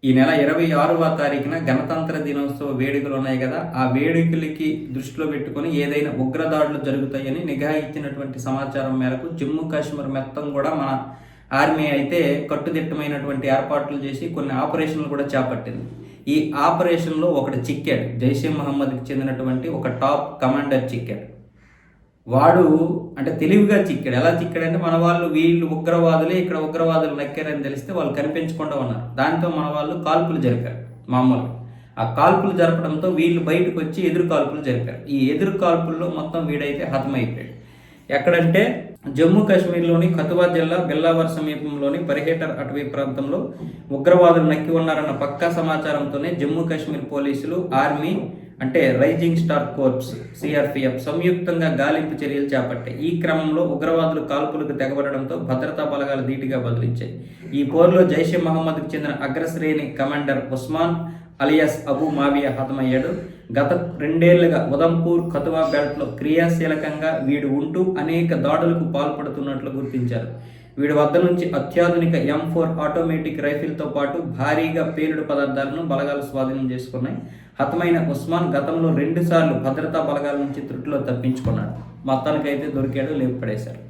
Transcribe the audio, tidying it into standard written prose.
ఈ నెల 26వ తారీఖున గణతంత్ర దినోత్సవ వేడుకలు ఉన్నాయి కదా, ఆ వేడుకలకి దృష్టిలో పెట్టుకొని ఏదైనా ఉగ్రదాడులు జరుగుతాయని నిఘా ఇచ్చినటువంటి సమాచారం మేరకు జమ్మూ కాశ్మీర్ మొత్తం కూడా మన ఆర్మీ అయితే కట్టుదిట్టమైనటువంటి ఏర్పాట్లు చేసి కొన్ని ఆపరేషన్లు కూడా చేపట్టింది. ఈ ఆపరేషన్లో ఒకటి చిక్కాడు, జైషే మహమ్మద్కి చెందినటువంటి ఒక టాప్ కమాండర్ చిక్కాడు. వాడు అంటే తెలివిగా చిక్కాడు. ఎలా చిక్కాడంటే మన వాళ్ళు వీళ్ళు ఉగ్రవాదులే, ఇక్కడ ఉగ్రవాదులు నక్కారని తెలిస్తే వాళ్ళు కనిపించకుండా ఉన్నారు. దాంతో మన వాళ్ళు కాల్పులు జరిపారు. మామూలుగా ఆ కాల్పులు జరపడంతో వీళ్ళు బయటకు వచ్చి ఎదురు కాల్పులు జరిపారు. ఈ ఎదురు కాల్పుల్లో మొత్తం వీడైతే హతమైపోయాడు. ఎక్కడంటే జమ్మూ కాశ్మీర్లోని కతువా జిల్లా బిల్లావర్ సమీపంలోని పరిహేటర్ అటవీ ప్రాంతంలో ఉగ్రవాదులు నక్కి ఉన్నారన్న పక్కా సమాచారంతోనే జమ్మూ కాశ్మీర్ పోలీసులు, ఆర్మీ అంటే రైజింగ్ స్టార్ కోర్ప్స్ సిఆర్పిఎఫ్ సంయుక్తంగా గాలింపు చర్యలు చేపట్టాయి. ఈ క్రమంలో ఉగ్రవాదులు కాల్పులకు తెగబడడంతో భద్రతా బలగాలు ధీటుగా బదిలించాయి. ఈ పోరులో జైషే మహమ్మద్కు చెందిన అగ్రశ్రేణి కమాండర్ ఉస్మాన్ అలియాస్ అబూ మావియా హతమయ్యాడు. గత 2 ఏళ్లుగా ఉదంపూర్ కతువా బెల్ట్లో క్రియాశీలకంగా వీడు ఉంటూ అనేక దాడులకు పాల్పడుతున్నట్లు గుర్తించారు. వీడి వద్ద నుంచి అత్యాధునిక M4 ఆటోమేటిక్ రైఫిల్తో పాటు భారీగా పేలుడు పదార్థాలను బలగాలు స్వాధీనం చేసుకున్నాయి. హతమైన ఉస్మాన్ గతంలో 2 సార్లు భద్రతా బలగాల నుంచి త్రుటిలో తప్పించుకున్నాడు. మొత్తానికైతే దొరికాడు, లేపు పడేశారు.